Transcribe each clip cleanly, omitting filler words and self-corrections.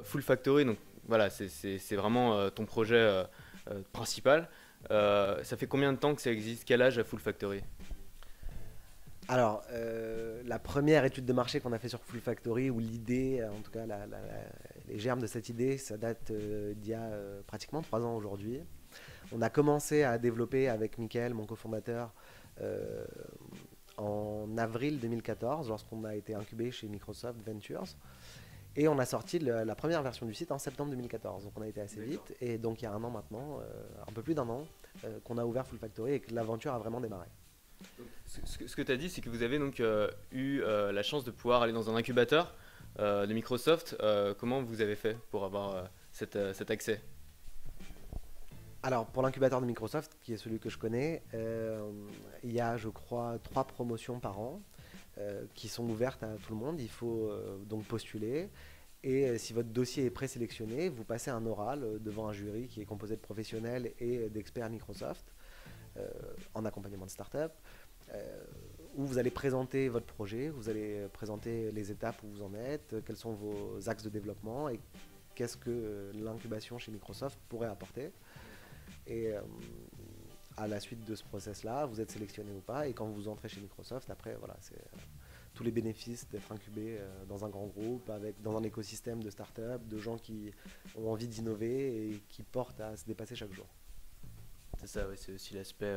Full Factory, donc voilà, c'est vraiment ton projet principal. Ça fait combien de temps que ça existe? Quel âge a Full Factory? Alors, la première étude de marché qu'on a fait sur Full Factory, ou l'idée, en tout cas les germes de cette idée, ça date d'il y a pratiquement 3 ans aujourd'hui. On a commencé à développer avec Michael, mon cofondateur, euh, en avril 2014, lorsqu'on a été incubé chez Microsoft Ventures. Et on a sorti la première version du site en septembre 2014. Donc on a été assez D'accord. vite. Et donc il y a un an maintenant, un peu plus d'un an, qu'on a ouvert Full Factory et que l'aventure a vraiment démarré. Donc, ce que tu as dit, c'est que vous avez donc eu la chance de pouvoir aller dans un incubateur de Microsoft. Comment vous avez fait pour avoir cet accès? Alors, pour l'incubateur de Microsoft, qui est celui que je connais, il y a, je crois, 3 promotions par an qui sont ouvertes à tout le monde. Il faut donc postuler. Et si votre dossier est présélectionné, vous passez un oral devant un jury qui est composé de professionnels et d'experts Microsoft euh, en accompagnement de start-up, euh, où vous allez présenter votre projet, vous allez présenter les étapes où vous en êtes, quels sont vos axes de développement et qu'est-ce que l'incubation chez Microsoft pourrait apporter. Et à la suite de ce process-là, vous êtes sélectionné ou pas. Et quand vous entrez chez Microsoft, après, voilà, c'est tous les bénéfices d'être incubé dans un grand groupe, dans un écosystème de start-up, de gens qui ont envie d'innover et qui portent à se dépasser chaque jour. C'est ça, ouais, c'est aussi l'aspect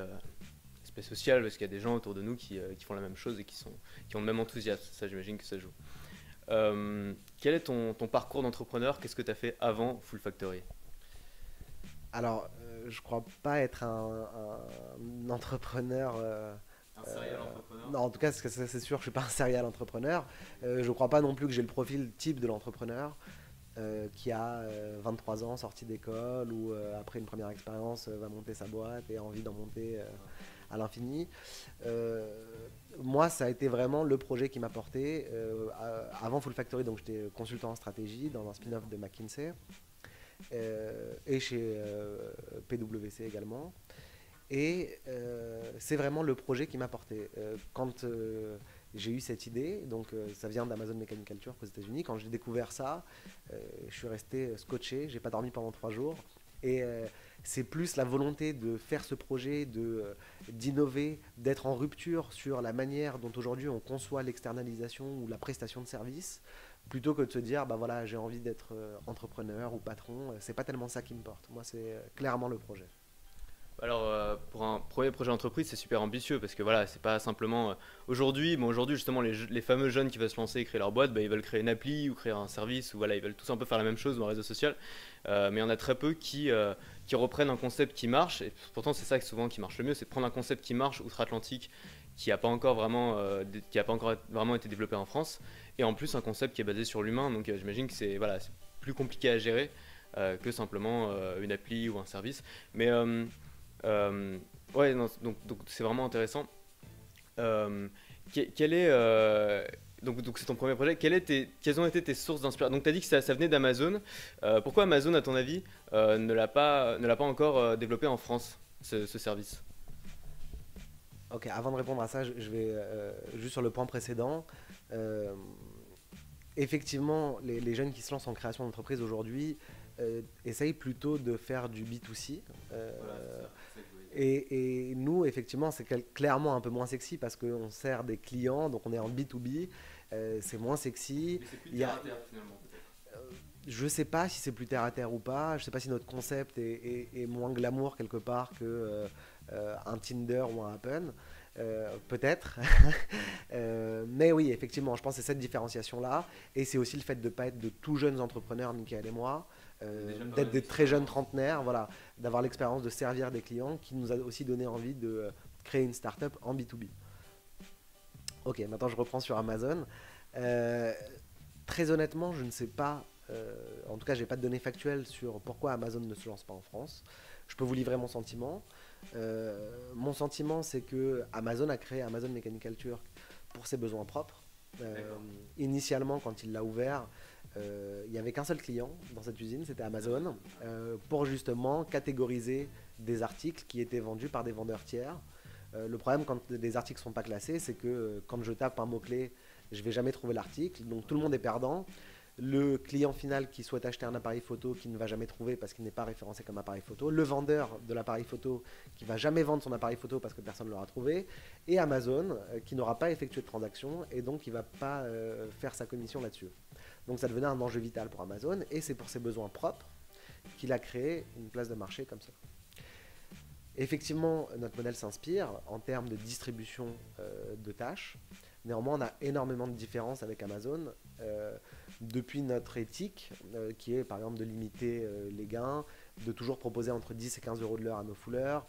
social, parce qu'il y a des gens autour de nous qui font la même chose et qui ont le même enthousiasme. Ça, j'imagine que ça joue. Quel est ton parcours d'entrepreneur? Qu'est-ce que tu as fait avant Full Factory? Alors, je crois pas être un entrepreneur. Un serial Euh, entrepreneur? non, en tout cas, c'est sûr, je suis pas un serial entrepreneur. Je crois pas non plus que j'ai le profil type de l'entrepreneur qui a 23 ans, sorti d'école ou après une première expérience va monter sa boîte et a envie d'en monter à l'infini. Euh, Moi, ça a été vraiment le projet qui m'a porté. Avant Full Factory, donc j'étais consultant en stratégie dans un spin-off de McKinsey et chez PwC également. Et c'est vraiment le projet qui m'a porté. Quand j'ai eu cette idée, donc ça vient d'Amazon Mechanical Turk aux États-Unis, quand j'ai découvert ça, je suis resté scotché, j'ai pas dormi pendant 3 jours. Et c'est plus la volonté de faire ce projet, d'innover, d'être en rupture sur la manière dont aujourd'hui on conçoit l'externalisation ou la prestation de service, plutôt que de se dire bah voilà j'ai envie d'être entrepreneur ou patron. C'est pas tellement ça qui me porte. Moi c'est clairement le projet. Alors, pour un premier projet d'entreprise, c'est super ambitieux parce que voilà, c'est pas simplement. Aujourd'hui, bon, aujourd'hui, justement, les fameux jeunes qui veulent se lancer et créer leur boîte, bah, ils veulent créer une appli ou créer un service ou voilà, ils veulent tous un peu faire la même chose dans un réseau social. Mais il y en a très peu qui reprennent un concept qui marche. Et pourtant, c'est ça souvent qui marche le mieux, c'est de prendre un concept qui marche outre-Atlantique, qui a pas encore vraiment été développé en France, et en plus un concept qui est basé sur l'humain. Donc, j'imagine que c'est voilà, c'est plus compliqué à gérer que simplement une appli ou un service. Mais euh, ouais, non, donc c'est vraiment intéressant. Euh, quel est donc c'est ton premier projet. Quelles ont été tes sources d'inspiration? Donc tu as dit que ça venait d'Amazon. Pourquoi Amazon, à ton avis, ne l'a pas encore développé en France, ce service? Ok, avant de répondre à ça, je vais juste sur le point précédent. Euh, Effectivement, les jeunes qui se lancent en création d'entreprise aujourd'hui essayent plutôt de faire du B2C. Voilà, c'est ça que je voulais dire. Et nous, effectivement, c'est clairement un peu moins sexy parce qu'on sert des clients, donc on est en B2B. C'est moins sexy. Mais c'est plus Il y terre a, à terre finalement, peut-être. je ne sais pas si c'est plus terre à terre ou pas. Je ne sais pas si notre concept est moins glamour quelque part que un Tinder ou un Happen. Peut-être. Mais oui, effectivement, je pense que c'est cette différenciation-là. Et c'est aussi le fait de ne pas être de tout jeunes entrepreneurs, Michael et moi, Il y a déjà pas d'être mal des très jeunes d'expérience. trentenaires, voilà, d'avoir l'expérience de servir des clients qui nous a aussi donné envie de créer une startup en B2B. Ok, maintenant je reprends sur Amazon. Euh, Très honnêtement, je ne sais pas, en tout cas, j'ai pas de données factuelles sur pourquoi Amazon ne se lance pas en France. Je peux vous livrer mon sentiment. Mon sentiment, c'est que Amazon a créé Amazon Mechanical Turk pour ses besoins propres. Euh, D'accord. Initialement, quand il l'a ouvert, il n'y avait qu'un seul client dans cette usine, c'était Amazon, pour justement catégoriser des articles qui étaient vendus par des vendeurs tiers. Le problème quand des articles ne sont pas classés, c'est que quand je tape un mot-clé, je ne vais jamais trouver l'article, donc tout le monde est perdant. le client final qui souhaite acheter un appareil photo qui ne va jamais trouver parce qu'il n'est pas référencé comme appareil photo, le vendeur de l'appareil photo qui va jamais vendre son appareil photo parce que personne ne l'aura trouvé, et Amazon qui n'aura pas effectué de transaction et donc qui ne va pas faire sa commission là-dessus. Donc ça devenait un enjeu vital pour Amazon et c'est pour ses besoins propres qu'il a créé une place de marché comme ça. Effectivement, notre modèle s'inspire en termes de distribution de tâches. Néanmoins, on a énormément de différences avec Amazon depuis notre éthique, qui est par exemple de limiter les gains, de toujours proposer entre 10 et 15 euros de l'heure à nos fouleurs,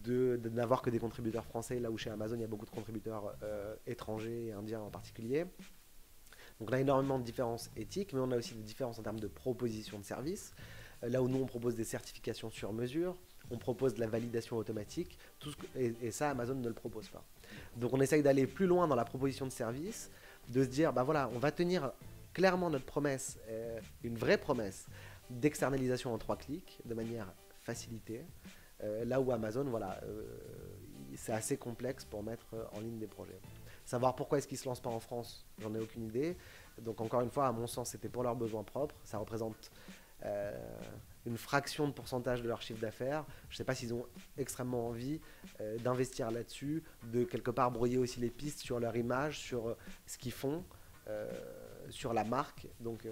de n'avoir que des contributeurs français, là où chez Amazon, il y a beaucoup de contributeurs étrangers et indiens en particulier. Donc on a énormément de différences éthiques, mais on a aussi des différences en termes de proposition de services. Là où nous, on propose des certifications sur mesure, on propose de la validation automatique, et ça, Amazon ne le propose pas. Donc on essaye d'aller plus loin dans la proposition de service, de se dire, bah voilà, on va tenir clairement notre promesse, une vraie promesse d'externalisation en 3 clics, de manière facilitée, là où Amazon, voilà, c'est assez complexe pour mettre en ligne des projets. Savoir pourquoi est-ce qu'ils ne se lancent pas en France, j'en ai aucune idée. Donc encore une fois, à mon sens, c'était pour leurs besoins propres. Ça représente une fraction de pourcentage de leur chiffre d'affaires. Je ne sais pas s'ils ont extrêmement envie d'investir là-dessus, de quelque part brouiller aussi les pistes sur leur image, sur ce qu'ils font, sur la marque. Donc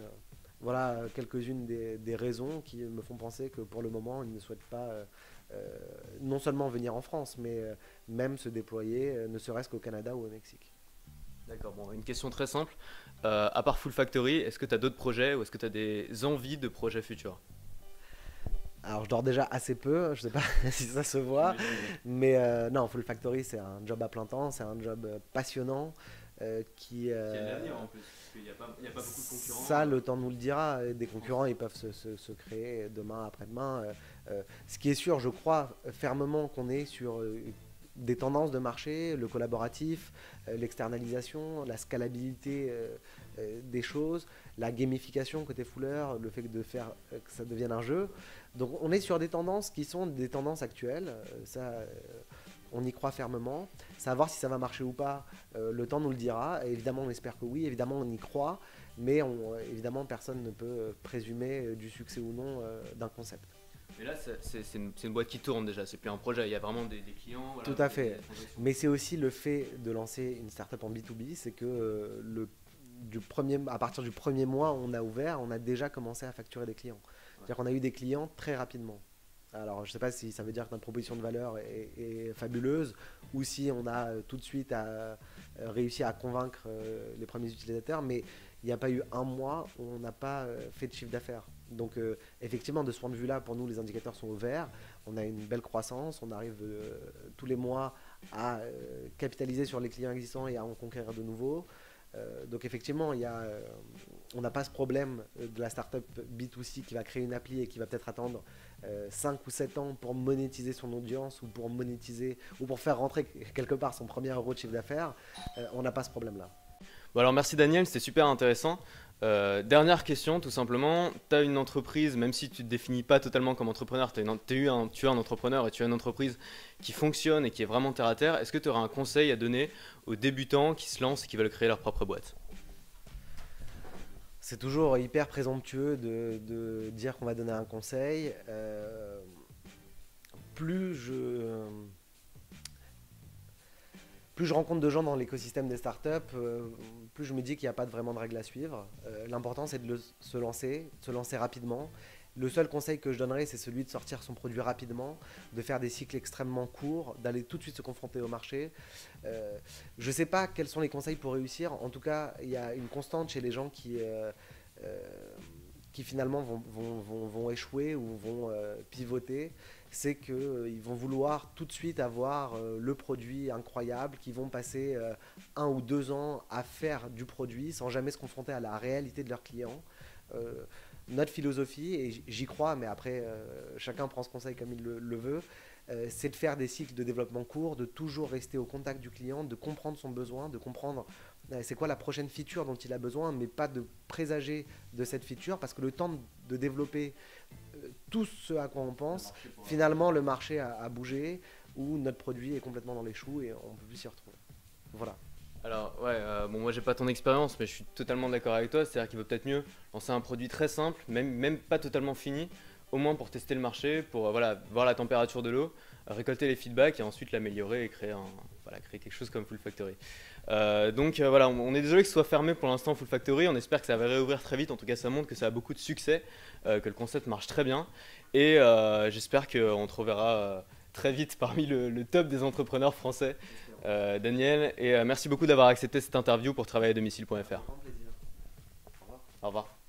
voilà quelques-unes des raisons qui me font penser que pour le moment, ils ne souhaitent pas non seulement venir en France, mais même se déployer, ne serait-ce qu'au Canada ou au Mexique. D'accord, bon, une question très simple. À part Full Factory, est-ce que tu as d'autres projets ou est-ce que tu as des envies de projets futurs? Alors je dors déjà assez peu, je ne sais pas si ça se voit, mais non, Full Factory c'est un job à plein temps, c'est un job passionnant Qui a de l'avenir en plus, parce qu'il n'y a pas beaucoup de concurrents. Ça, le temps nous le dira, des concurrents ils peuvent se créer demain, après-demain. Ce qui est sûr, je crois fermement qu'on est sur des tendances de marché, le collaboratif, l'externalisation, la scalabilité des choses, la gamification côté fouleur, le fait de faire que ça devienne un jeu. Donc on est sur des tendances qui sont des tendances actuelles, on y croit fermement. Savoir si ça va marcher ou pas, le temps nous le dira. Et évidemment, on espère que oui, évidemment, on y croit, mais évidemment, personne ne peut présumer du succès ou non d'un concept. Mais là, c'est une boîte qui tourne déjà, c'est plus un projet, il y a vraiment des clients. Voilà, tout à fait. Mais c'est aussi le fait de lancer une startup en B2B, c'est que à partir du premier mois, on a ouvert, on a déjà commencé à facturer des clients. C'est-à-dire qu'on a eu des clients très rapidement. Alors, je ne sais pas si ça veut dire que notre proposition de valeur est fabuleuse ou si on a tout de suite réussi à convaincre les premiers utilisateurs, mais il n'y a pas eu un mois où on n'a pas fait de chiffre d'affaires. Donc, effectivement, de ce point de vue-là, pour nous, les indicateurs sont au vert. On a une belle croissance, on arrive tous les mois à capitaliser sur les clients existants et à en conquérir de nouveaux. Donc effectivement, on n'a pas ce problème de la startup B2C qui va créer une appli et qui va peut-être attendre 5 ou 7 ans pour monétiser son audience ou pour monétiser ou pour faire rentrer quelque part son premier euro de chiffre d'affaires. On n'a pas ce problème-là. Bon alors merci Daniel, c'était super intéressant. Dernière question tout simplement, tu as une entreprise, même si tu ne te définis pas totalement comme entrepreneur, tu es un entrepreneur et tu as une entreprise qui fonctionne et qui est vraiment terre à terre, est-ce que tu auras un conseil à donner aux débutants qui se lancent et qui veulent créer leur propre boîte? C'est toujours hyper présomptueux de dire qu'on va donner un conseil. Plus je rencontre de gens dans l'écosystème des startups, plus je me dis qu'il n'y a pas vraiment de règles à suivre. L'important, c'est de se lancer rapidement. Le seul conseil que je donnerais, c'est celui de sortir son produit rapidement, de faire des cycles extrêmement courts, d'aller tout de suite se confronter au marché. Je ne sais pas quels sont les conseils pour réussir. En tout cas, il y a une constante chez les gens qui finalement vont échouer ou vont pivoter, c'est qu'ils vont vouloir tout de suite avoir le produit incroyable, qu'ils vont passer 1 ou 2 ans à faire du produit sans jamais se confronter à la réalité de leurs clients. Notre philosophie, et j'y crois, mais après chacun prend ce conseil comme il le veut, c'est de faire des cycles de développement courts, de toujours rester au contact du client, de comprendre son besoin, de comprendre c'est quoi la prochaine feature dont il a besoin, mais pas de présager de cette feature, parce que le temps de développer tout ce à quoi on pense, finalement le marché a bougé, ou notre produit est complètement dans les choux et on ne peut plus s'y retrouver. Voilà. Alors ouais, bon moi j'ai pas ton expérience, mais je suis totalement d'accord avec toi. C'est-à-dire qu'il vaut peut-être mieux lancer un produit très simple, même pas totalement fini, au moins pour tester le marché, pour voilà, voir la température de l'eau, récolter les feedbacks et ensuite l'améliorer et voilà, créer quelque chose comme Full Factory. Donc voilà, on est désolé que ce soit fermé pour l'instant Full Factory. On espère que ça va réouvrir très vite. En tout cas, ça montre que ça a beaucoup de succès, que le concept marche très bien. Et j'espère qu'on te reverra très vite parmi le top des entrepreneurs français. Daniel, et merci beaucoup d'avoir accepté cette interview pour travailler à domicile.fr. Grand plaisir. Au revoir. Au revoir.